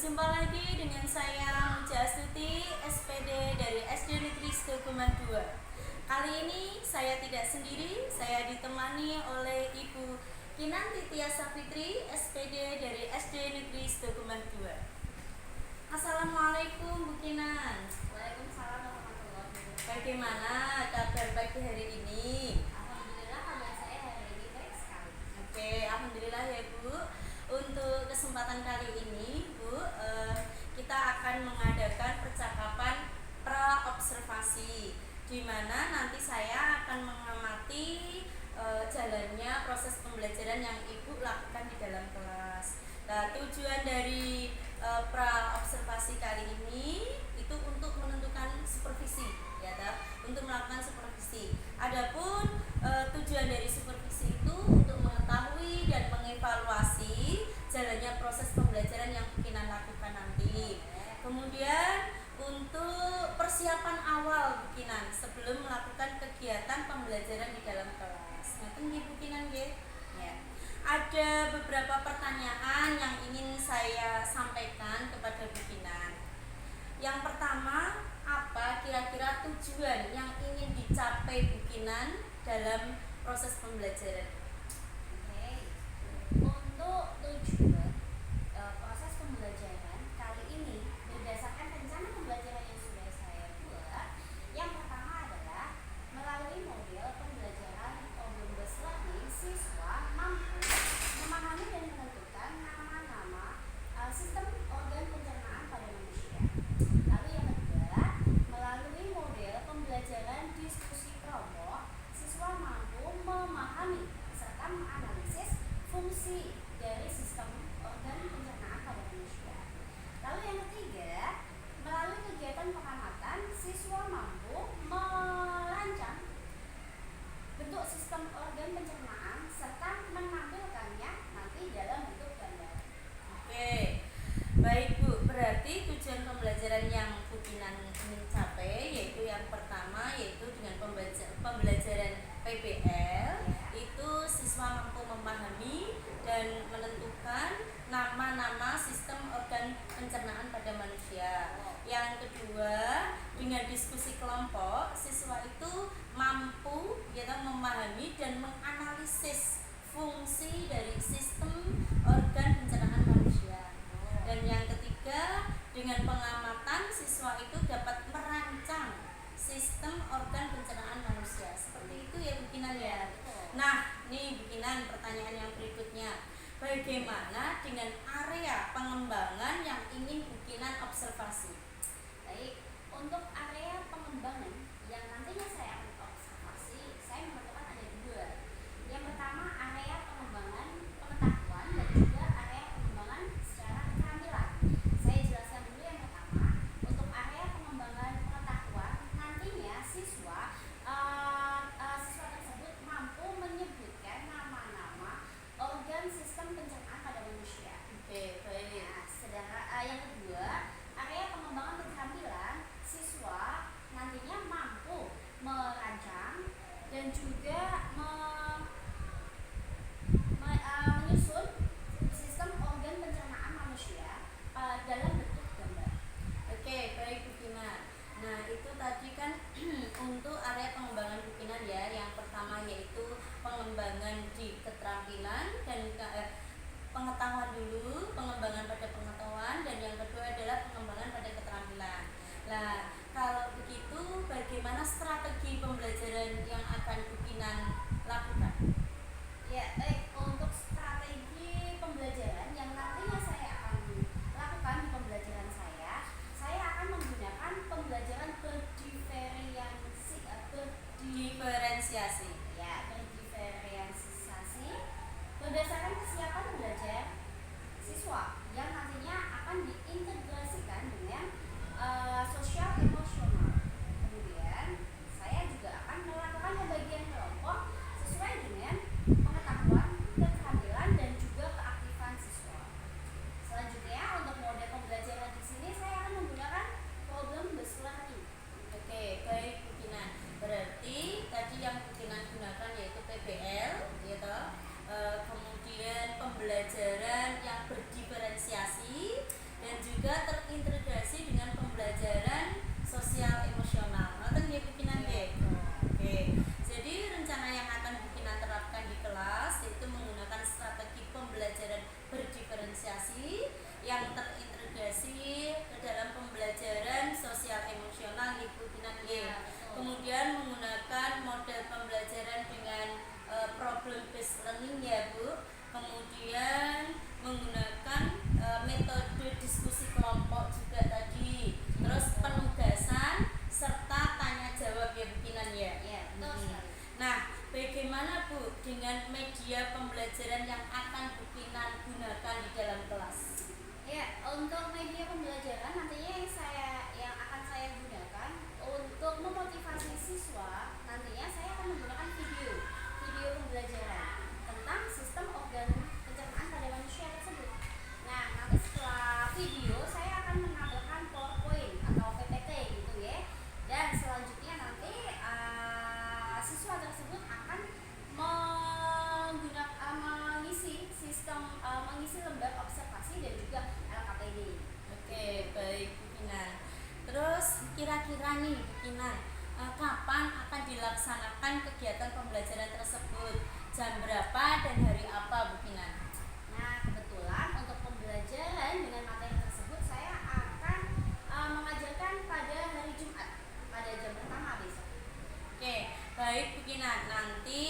Berjumpa lagi dengan saya Muja Astuti, SPD dari SD Negeri Setukuman 2. Kali ini saya tidak sendiri, saya ditemani oleh Ibu Kinanti Tiasa Fitri, SPD dari SD Negeri Setukuman 2. Assalamualaikum Bu Kinan. Waalaikumsalam warahmatullahi wabarakatuh. Bagaimana kabar pagi hari ini? Alhamdulillah kabar saya hari ini baik sekali. Oke, alhamdulillah ya Bu. Untuk kesempatan kali ini Bu, kita akan mengadakan percakapan pra-observasi, di mana nanti saya akan mengamati jalannya proses pembelajaran yang Ibu lakukan di dalam kelas. Nah, tujuan dari pra-observasi kali ini itu untuk menentukan supervisi, ya toh? Untuk melakukan supervisi. Adapun tujuan dari supervisi itu untuk mengetahui dan mengevaluasi jalannya proses pembelajaran yang Kinan lakukan nanti. Kemudian untuk persiapan awal Kinan sebelum melakukan kegiatan pembelajaran di dalam kelas. Ngoten nggih Bu Kinan nggih? Ya. Ada beberapa pertanyaan yang ingin saya sampaikan kepada Bu Kinan. Yang pertama, apa kira-kira tujuan yang ingin dicapai Bu Kinan dalam proses pembelajaran? Oke. Untuk tujuan proses pembelajaran kali ini berdasarkan rencana pembelajaran yang sudah saya buat, yang pertama adalah melalui model pembelajaran Omnibus Learning, siswa mampu memahami dan menentukan nama-nama sistem organ pencernaan pada manusia. Lalu yang kedua, melalui model pembelajaran diskusi kelompok, siswa mampu memahami serta menganalisis fungsi dari sistem organ pencernaan pada manusia. Lalu yang ketiga, melalui kegiatan pengamatan, siswa mampu merancang bentuk sistem organ pencernaan serta menampilkannya nanti dalam bentuk gambar. Oke, baik Bu. Berarti tujuan pembelajaran yang Bu Kinan ingin capai yaitu yang pertama yaitu dengan pembelajaran PBL, itu siswa mampu memahami dan menentukan nama-nama sistem organ pencernaan pada manusia. Yang kedua, dengan diskusi kelompok, siswa itu mampu memahami dan menganalisis fungsi dari sistem organ pencernaan manusia. Dan yang ketiga, dengan pengamatan siswa itu dapat merancang sistem organ pencernaan manusia. Seperti itu ya Bu Kinan ya. Nah, nih Bu Kinan, pertanyaan yang berikutnya. Bagaimana dengan area pengembangan yang ingin Bu Kinan observasi? Baik, untuk area pengembangan yang nantinya saya akan observasi, saya menentukan ada dua. Yang pertama, area pengembangan pengetahuan dan juga area pengembangan secara keterampilan. Saya jelaskan dulu yang pertama. Untuk area pengembangan pengetahuan, nantinya siswa tersebut mampu menyebutkan nama-nama organ sistem pencernaan pada manusia. Oke, baik. Nah, sedangkan yang kedua, area pengembangan keterampilan, siswa nantinya mampu merancang dan juga menyusun sistem organ pencernaan manusia dalam bentuk gambar. Oke, baik Bu Kinan. Nah, itu tadi kan untuk area pengembangan Bu Kinan ya. Yang pertama yaitu pengembangan di keterampilan dan pengetahuan dulu, pengembangan pada pengetahuan, dan yang kedua adalah pengembangan pada keterampilan. Nah, kalau begitu bagaimana strategi pembelajaran yang akan Bu Kinan lakukan? Ya, baik. Untuk strategi pembelajaran yang nantinya saya akan lakukan di pembelajaran saya akan menggunakan pembelajaran Diferensiasi. berdiferensiasi berdasarkan kesiapan belajar siswa yang nantinya akan diintegrasikan dengan sosial emosional. Kemudian saya juga akan melakukan pembagian kelompok sesuai dengan pengetahuan, keterampilan dan juga keaktifan siswa. Selanjutnya, untuk mode pembelajaran di sini saya akan menggunakan problem based learning. Oke, baik Bu Kinan. Berarti tadi yang Bu Kinan gunakan yaitu PBL, gitu. Kemudian pembelajaran yang berdiferensiasi dan juga mengisi lembar observasi dan juga LKPD. Oke, baik Bu Kinan. Terus kira-kira nih Bu Kinan, kapan akan dilaksanakan kegiatan pembelajaran tersebut? Jam berapa dan hari apa Bu Kinan? Nah, kebetulan untuk pembelajaran dengan materi tersebut saya akan mengajarkan pada hari Jumat pada jam pertama besok. Oke, baik Bu Kinan. Nanti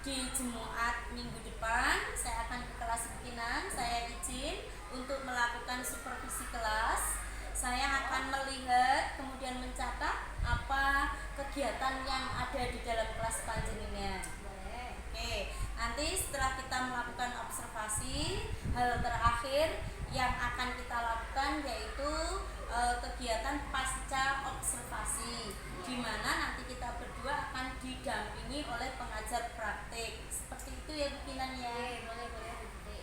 di Jumat minggu depan saya akan ke kelas Bu Kinan. Saya izin untuk melakukan supervisi kelas. Saya akan melihat kemudian mencatat apa kegiatan yang ada di dalam kelas panjenengan. Boleh. Oke, nanti setelah kita melakukan observasi, hal terakhir yang akan kita lakukan yaitu kegiatan pasca observasi, di mana nanti kita berdua akan didampingi oleh pengajar praktik. Seperti itu ya Bu Kinan ya. Oke, boleh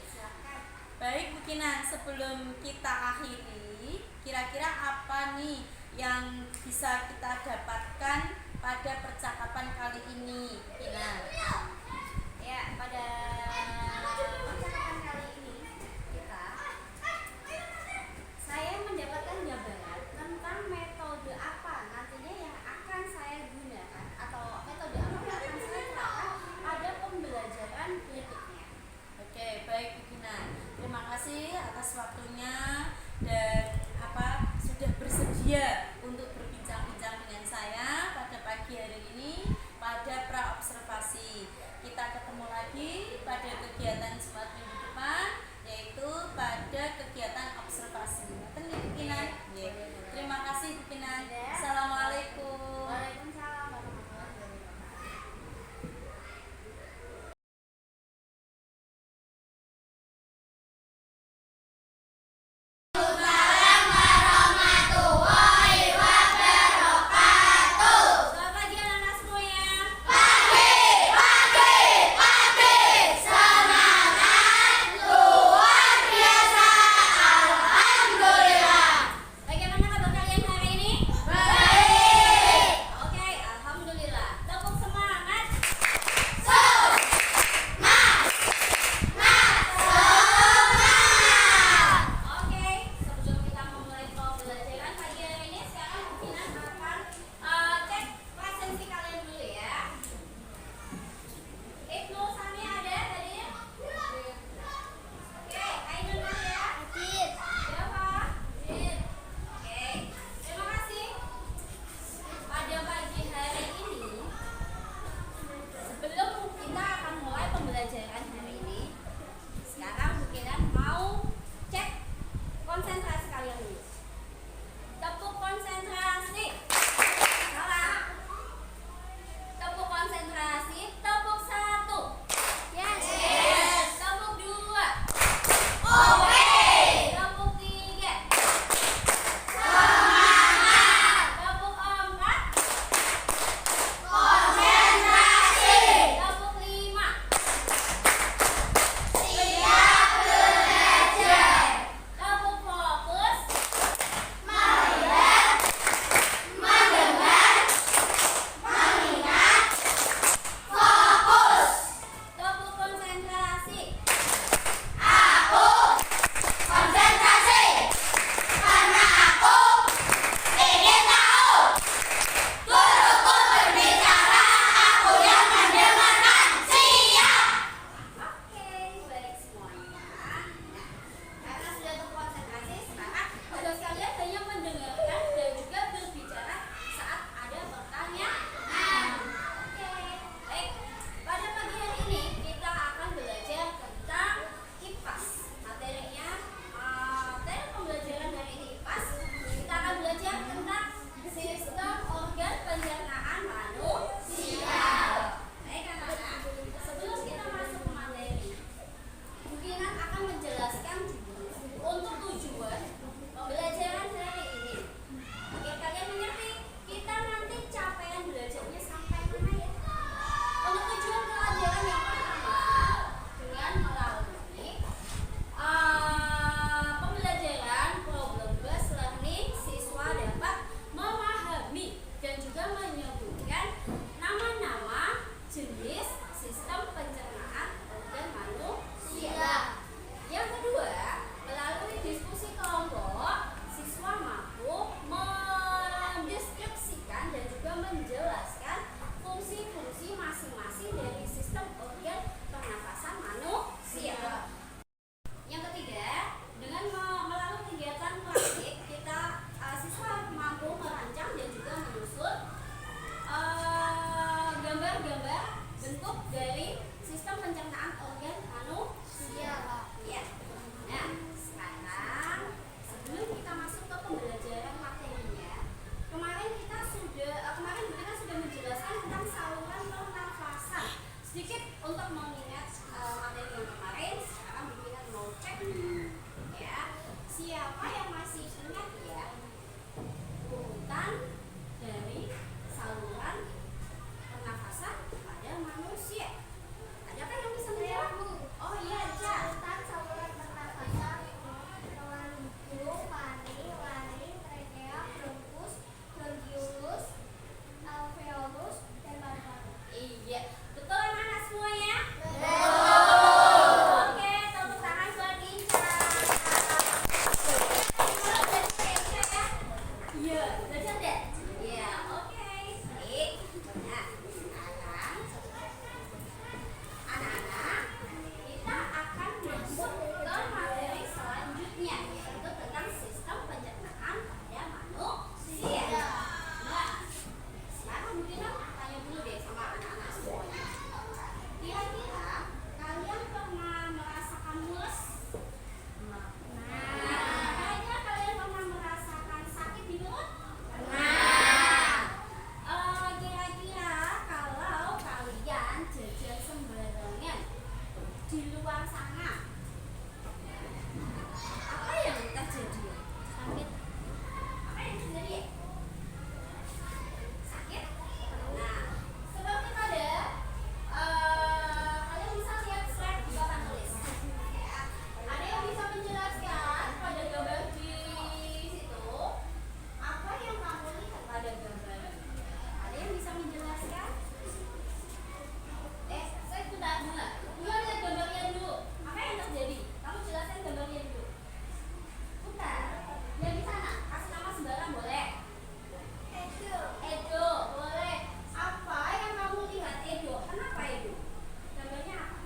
silakan. Baik Bu Kinan, sebelum kita akhiri, kira-kira apa nih yang bisa kita dapatkan pada percakapan kali ini, Bu Kinan? Ya, pada percakapan kali ini saya mendapatkan gambaran tentang metode apa nantinya yang akan saya gunakan atau metode apa yang akan saya terapkan pada pembelajaran berikutnya. Oke, baik Bu Kinan. Terima kasih atas waktunya dan sudah bersedia untuk berbincang-bincang dengan saya pada pagi hari ini pada pra observasi. Kita ketemu lagi pada kegiatan Jumat minggu depan, yaitu pada kegiatan observasi. Ngoten nggih Bu Kinan? Nggih. Terima kasih Bu Kinan. Assalamualaikum. Waalaikumsalam warahmatullahi wabarakatuh. Waalaikumsalam warahmatullahi jelaskan gambarnya dulu. Bukan. Yang di sana kasih nama sembarang boleh. Edo boleh. Apa yang kamu lihat Edo? Kenapa Edo? Gambarnya apa?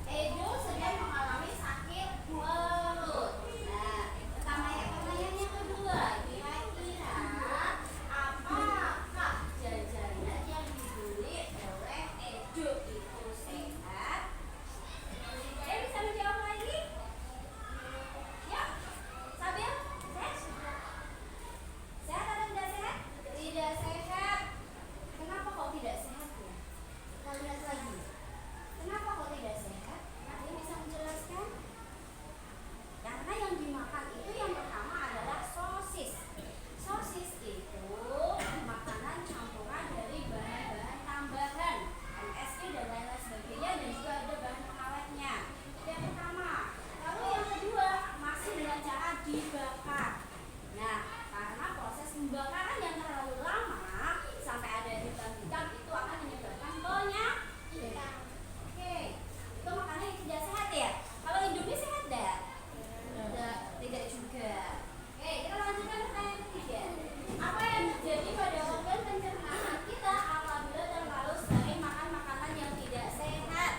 Edo sedang mengalami sakit mulut. Nah, pertanyaan yang kedua, kira-kira apakah jajanan yang dibeli oleh Edo itu sehat? Bisa menjawab lagi? Ya, Sabil, sehat? Sehat atau tidak sehat? Tidak sehat. Kenapa kok tidak sehat ya? Kita lihat lagi. Kenapa kok tidak sehat? Ada yang bisa menjelaskan? Karena yang dimakan itu yang pertama adalah sosis. Sosis itu makanan campuran dari bahan-bahan tambahan, MSG dan lain-lain sebagainya, dan juga ada bahan pengawetnya. Itu yang pertama. Lalu yang kedua masih dengan cara dibakar. Nah, karena proses pembakaran yang terlalu lama sampai ada hitam-hitam itu akan menyebabkan penyakit. Oke, itu makanan yang tidak sehat ya. Kalau Indomie sehat tidak? Tidak juga. Oke, kita lanjutkan pertanyaan ketiga. Apa yang terjadi pada organ pencernaan kita apabila terlalu sering makan makanan yang tidak sehat?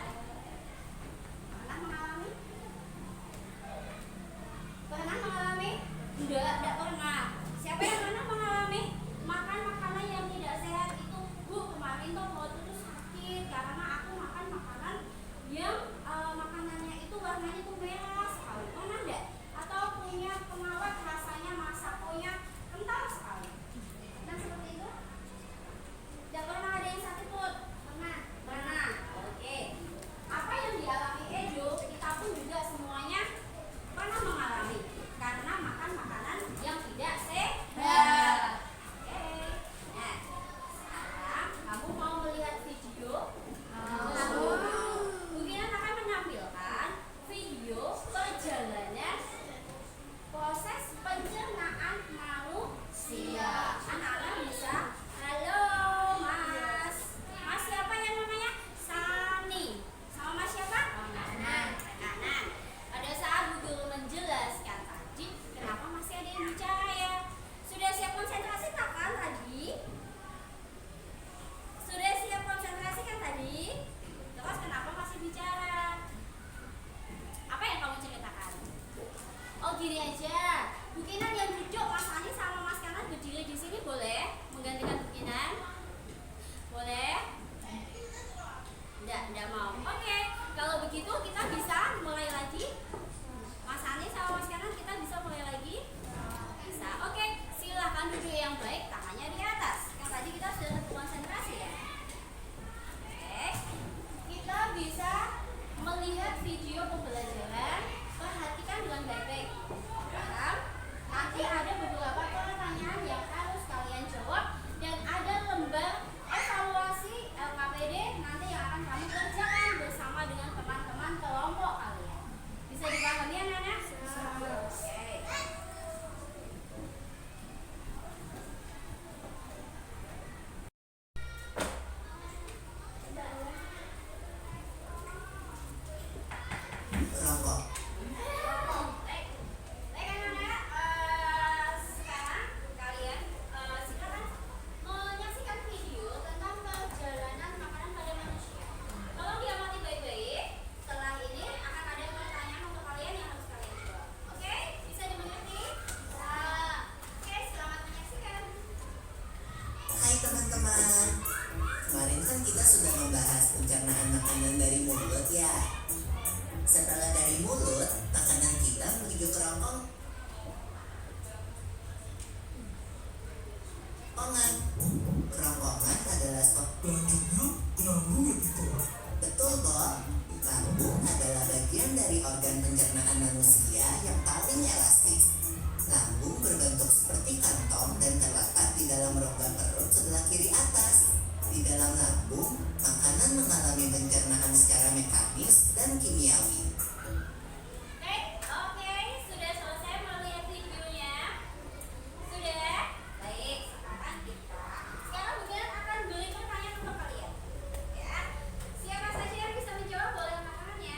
Pernah mengalami? Pernah mengalami? Tidak pernah. Siapa yang pernah mengalami makan makanan yang tidak sehat itu? Bu, kemarin tuh perut itu sakit karena aku makan makanan yang makanannya itu warnanya tuh merah sekali. Pernah enggak? Atau punya pengawet rasanya masakonya kental sekali. Nah, seperti itu? Tidak pernah ada yang sakit perut? Pernah? Pernah. Oke. Apa yang dialami Edo, kita pun juga semuanya pernah mengalami karena makan makanan yang tidak sehat. Oke. Nah, sekarang kamu mau melihat video? Mungkin akan menampilkan video perjalanan proses pencernaan manusia. Anak-anak bisa. Halo Mas. Mas siapa yang namanya? Sani. Sama Mas siapa? Nanan. Pada saat Bu Guru menjelaskan tadi, kenapa masih ada yang bicara ya? Sudah siap konsentrasi tak kan tadi? Sudah siap konsentrasi kan tadi? Terus kenapa masih bicara? Apa yang kamu ceritakan? Oh gini aja, Bu Kinan yang duduk, Mas Ani sama Mas Kanan berdiri di sini boleh? Menggantikan Bu Kinan? Boleh? Enggak mau. Oke, kalau begitu kita bisa mulai lagi. Mas Ani sama Mas Kanan kita bisa mulai lagi? Bisa. Oke, silahkan duduk yang baik, tangannya di atas. Yang tadi kita sudah terkonsentrasi ya. Oke, kita bisa melihat video pembelajaran. Perhatikan dengan baik-baik. Paham? Nanti ada beberapa pertanyaan yang harus kalian jawab dan ada lembar evaluasi LKPD nanti yang akan kamu kerjakan bersama dengan teman-teman kelompok kalian. Bisa dipahami anak-anak? Oke. Rokok. Baik, anak-anak. Sekarang kalian silakan menyaksikan video tentang perjalanan makanan pada manusia. Tolong diamati baik-baik. Setelah ini akan ada pertanyaan untuk kalian yang harus kalian jawab. Oke, bisa dimengerti? Oke, selamat menyaksikan. Hai teman-teman. Kemarin kan kita sudah membahas pencernaan makanan dari mulut ya. Setelah dari mulut, makanan kita menuju kerongkongan. Kerongkongan adalah betul kok. Lambung adalah bagian dari organ pencernaan manusia yang paling elastis. Lambung berbentuk seperti kantong dan terletak di dalam rongga perut sebelah kiri atas. Di dalam lambung, makanan mengalami pencernaan secara mekanis dan kimiawi. Oke, sudah selesai melihat videonya? Sudah? Baik, sekarang Bukinan akan beri pertanyaan untuk kalian. Ya, siapa saja yang bisa menjawab boleh angkat tangannya.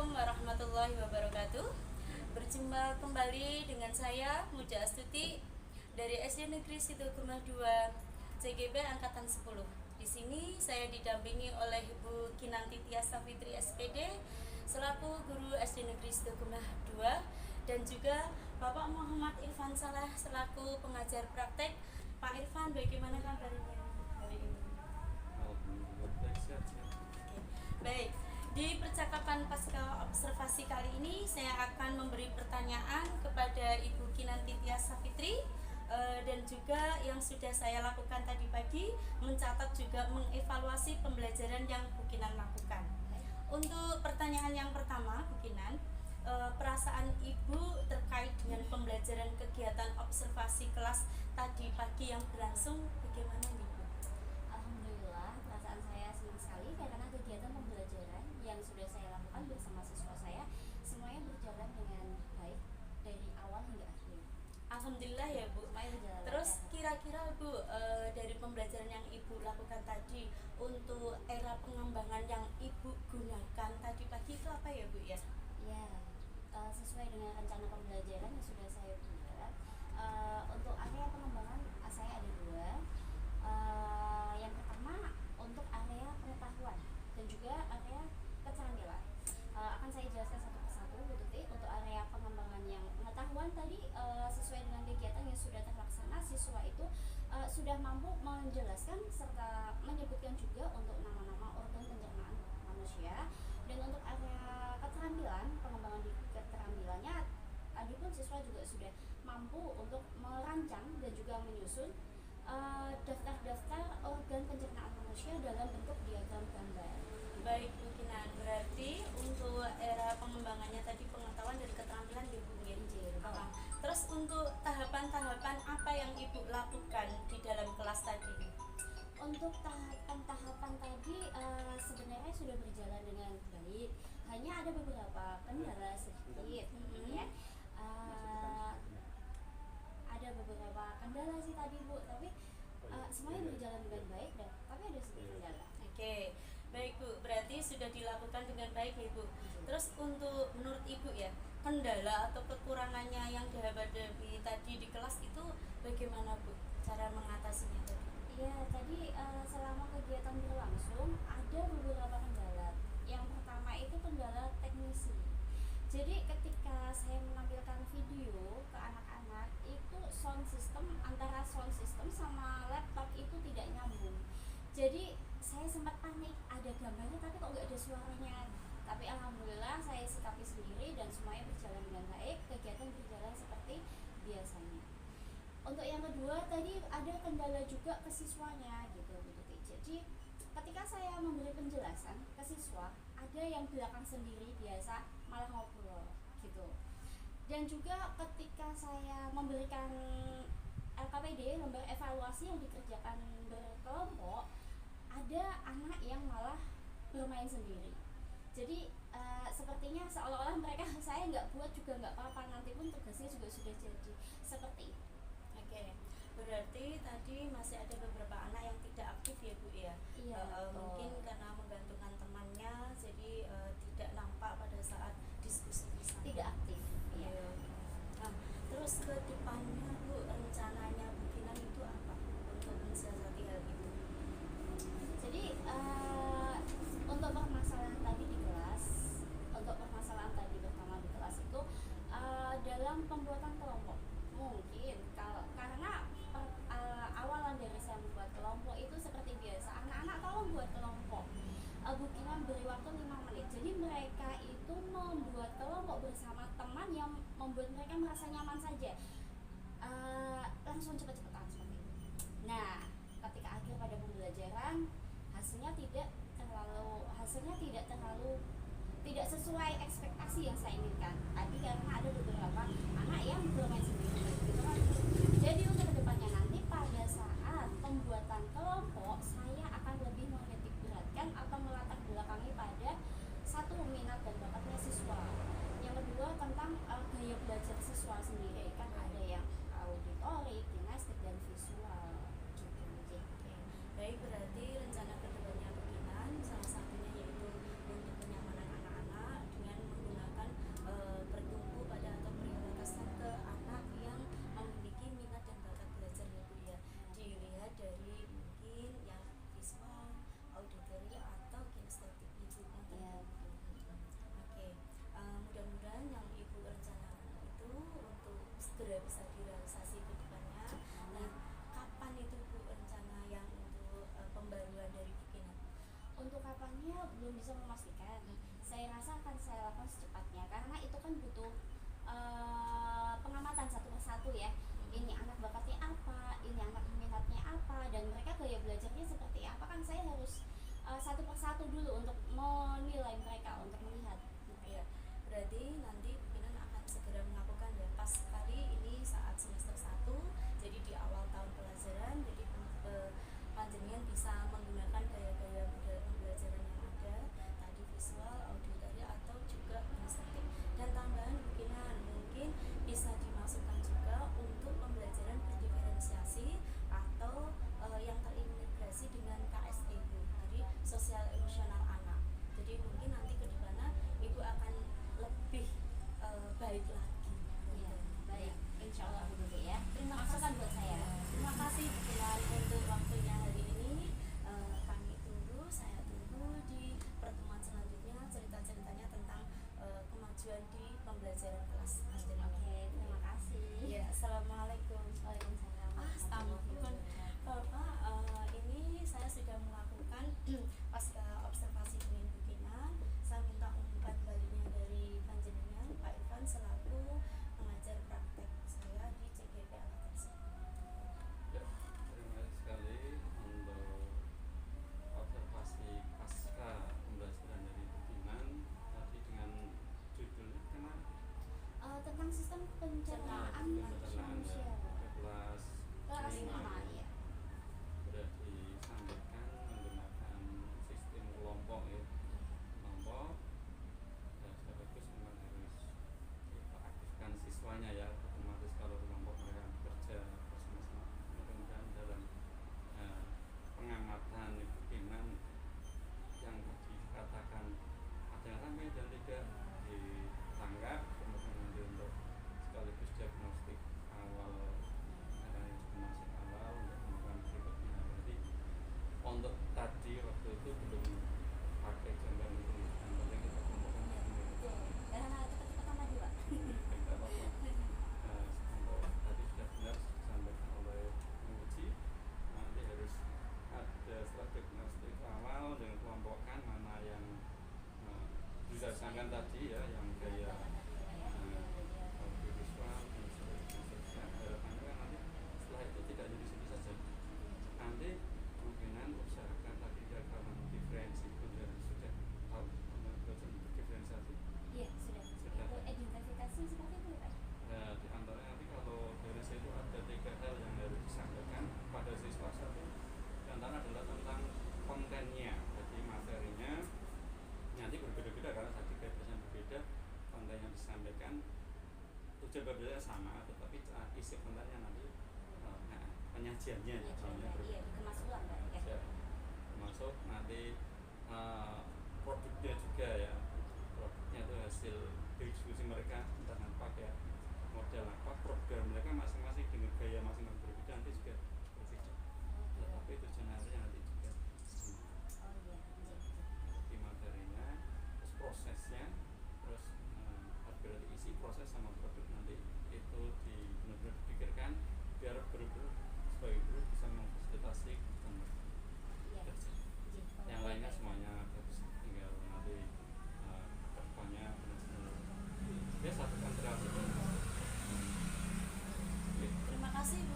Assalamualaikum warahmatullahi wabarakatuh. Berjumpa kembali dengan saya Muja Astuti dari SD Negeri Situgumah 2 CGB Angkatan 10. Di sini saya didampingi oleh Ibu Kinanti Tiasa Fitri SPD selaku guru SD Negeri Situgumah 2 dan juga Bapak Muhammad Irfan Salah selaku pengajar praktek. Pak Irfan, bagaimana kabarnya hari ini? Oke, baik. Di percakapan pasca observasi kali ini saya akan memberi pertanyaan kepada Ibu Kinanti Tiasa Fitri dan juga yang sudah saya lakukan tadi pagi, mencatat juga mengevaluasi pembelajaran yang Bu Kinan lakukan. Untuk pertanyaan yang pertama, Bu Kinan, perasaan Ibu terkait dengan pembelajaran kegiatan observasi kelas tadi pagi yang berlangsung bagaimana nih, Bu? Alhamdulillah, perasaan saya senang sekali karena kegiatan pembelajaran yang sudah saya lakukan bersama siswa saya semuanya berjalan dengan baik dari awal hingga akhir. Alhamdulillah ya, Bu. Semuanya berjalan Terus lancar. kira-kira Bu, dari pembelajaran yang Ibu lakukan tadi untuk era pengembangan yang Ibu gunakan tadi pagi itu apa ya, Bu ya? Ya, sesuai dengan rencana pembelajaran yang sudah saya buat. Untuk area pengembangan saya ada dua. Yang pertama untuk area pengetahuan dan juga area keterampilan. Akan saya jelaskan satu persatu, Bu Tuti. Untuk area pengembangan yang pengetahuan tadi sesuai dengan kegiatan yang sudah terlaksana, siswa itu sudah mampu menjelaskan serta menyebutkan juga untuk nama-nama organ pencernaan manusia. Dan untuk area keterampilan, pengembangan di keterampilannya tadi pun siswa juga sudah mampu untuk merancang dan juga menyusun daftar-daftar organ pencernaan manusia dalam bentuk diagram gambar. Baik, Bu Kinan. Berarti untuk era pengembangannya tadi pengetahuan dari keterampilan ya, Bu ya? Iya. Terus untuk tahapan-tahapan apa yang Ibu lakukan di dalam kelas tadi? Untuk tahapan-tahapan tadi sebenarnya sudah berjalan dengan baik. Hanya ada beberapa kendala sedikit, ya. Ada beberapa kendala sih tadi, Bu, tapi semuanya berjalan dengan baik dan tapi ada sedikit kendala. Oke, baik Bu. Berarti sudah dilakukan dengan baik ya, Bu. Terus untuk menurut Ibu ya, kendala atau kekurangannya yang dihadapi tadi di kelas itu bagaimana, Bu? Cara mengatasinya tadi? Iya, tadi selama kegiatan berlangsung ada beberapa kendala. Yang pertama itu kendala teknisi. Jadi ketika saya menampilkan video ke anak-anak itu antara sound system sama laptop itu tidak nyambung. Jadi saya sempat panik, ada gambarnya tapi kok nggak ada suaranya. Tapi alhamdulillah saya sikapi sendiri dan semuanya berjalan dengan baik. Kegiatan berjalan seperti biasanya. Untuk yang kedua tadi ada kendala juga ke siswanya gitu. Jadi ketika saya memberi penjelasan ke siswa, ada yang belakang sendiri biasa malah ngobrol gitu. Dan juga ketika saya memberikan LKPD, lembar evaluasi yang dikerjakan berkelompok, ada anak yang malah bermain sendiri. Jadi sepertinya seolah-olah mereka saya nggak buat juga nggak apa-apa, nanti pun tugasnya juga sudah jadi seperti itu. Oke, berarti tadi masih ada beberapa anak yang tidak aktif ya, Bu ya? Iya, mungkin karena menggantungkan temannya, jadi tidak nampak pada saat diskusi bersama. Tidak aktif. Iya. Nah, terus ke depannya, Bu, rencananya Bu Kinan itu apa untuk mensiasati hal itu? Jadi untuk permasalahan tadi di kelas, pertama di kelas itu dalam pembuatan kelompok. Mungkin karena awalan dari saya membuat kelompok itu seperti biasa, anak-anak kalau membuat kelompok Bu Kinan beri waktu 5 menit. Jadi mereka itu membuat kelompok bersama teman yang membuat mereka merasa nyaman saja. Langsung cepat-cepatan seperti itu. Nah, ketika akhir pada pembelajaran hasilnya tidak sesuai ekspektasi yang saya inginkan tadi karena ada beberapa anak yang bermain sendiri gitu kan. Jadi untuk kedepannya nanti pada saat pembuatan kelompok saya akan lebih menitik beratkan atau melatar belakangi pada satu minat dan bakatnya siswa. Yang kedua tentang gaya belajar siswa sendiri, kan ada yang auditorik, kinestetik dan visual gitu. Oke. Baik, berarti rencana kedepannya Bu Kinan salah satunya yaitu untuk kenyamanan anak-anak dengan Untuk kapannya belum bisa memastikan. Saya rasa akan saya lakukan secepatnya karena itu kan butuh pengamatan satu persatu ya. Ini anak bakatnya apa, ini anak minatnya apa, dan mereka gaya belajarnya seperti apa, kan saya harus satu persatu dulu untuk menilai mereka, untuk melihat. Iya, berarti nanti pimpinan akan segera melakukan ya pas kali ini saat semester 1, jadi di awal tahun pelajaran, jadi panjenengan bisa menggunakan gaya-gaya model pembelajaran yang ada tadi, visual, auditory, atau juga kinestetik. Dan tambahan pimpinan mungkin bisa dimasukkan juga untuk pembelajaran berdiferensiasi atau yang terintegrasi dengan KSE, jadi sosial emosional anak. Jadi mungkin nanti ke depannya ibu akan lebih baik lagi. Iya, baik. Insya Allah begitu ya. Terima kasih Masukan buat saya. Terima kasih Bilal untuk waktunya hari ini. Kami tunggu, saya tunggu di pertemuan selanjutnya cerita-ceritanya tentang kemajuan di pembelajaran kelas. Oke, terima kasih. Ya, assalamualaikum. Waalaikumsalam. Astaghfirullah. Bapak, ini saya sudah melakukan pasca observasi dengan pimpinan. Saya minta umpan baliknya dari panjenengan Pak Irfan selaku pengajar praktek saya di CGP Alatas. Ya, terima kasih sekali untuk observasi pasca pembelajaran dari pimpinan tadi dengan judulnya Tentang sistem pencernaan manusia. kelas Kelas 5 5 ya. sudah disampaikan menggunakan sistem kelompok ya, kelompok. Ya, sudah bagus, memang harus kita aktifkan siswanya ya, otomatis kalau kelompok mereka bekerja bersama-sama. Mudah-mudahan dalam pengamatan pimpinan yang tadi dikatakan ada yang ramai dan tidak ditanggap, kemudian nanti untuk sekaligus diagnostik awal, diagnostik awal untuk pengembangan berikutnya. Berarti untuk tadi waktu itu belum pakai gambar itu, yang penting kita kumpulkan Betul. Karena cepat-cepatan lagi, Pak. tidak apa-apa. Untuk tadi sudah benar disampaikan oleh penguji, nanti harus ada setelah diagnostik awal dengan kelompokkan mana yang dirasakan tadi ya, yang gaya audiovisual dan seterusnya. Harapannya kan nanti setelah itu tidak jadi situ saja, nanti kemungkinan usahakan tadi diagram diferensi pun sudah tahu belajar diferensiasi. Iya, sudah. Itu identifikasi seperti itu, Pak. Nah, di antaranya nanti kalau dari situ ada 3 hal yang harus disampaikan pada siswa. Satu, di antara adalah tentang kontennya, jadi materinya nanti berbeda-beda karena tadi kebiasaan berbeda, konten yang disampaikan tujuan berbeda sama, tetapi isi kontennya nanti penyajiannya Iya, dikemas ulang, Pak. Ya. termasuk nanti produknya juga ya, produknya itu hasil diskusi mereka tentang pakai model apa, program mereka masing-masing dengan gaya masing-masing berbeda, nanti juga berbeda, tetapi tujuannya nanti juga sama. Oh iya. Di materinya, terus prosesnya, terus berarti isi proses sama produk nanti itu benar-benar dipikirkan biar guru-guru sebagai guru bisa memfasilitasi teman. Iya. Yang lainnya semuanya harus tinggal nanti kedepannya benar-benar ya satukan kreatif. Terima kasih Bu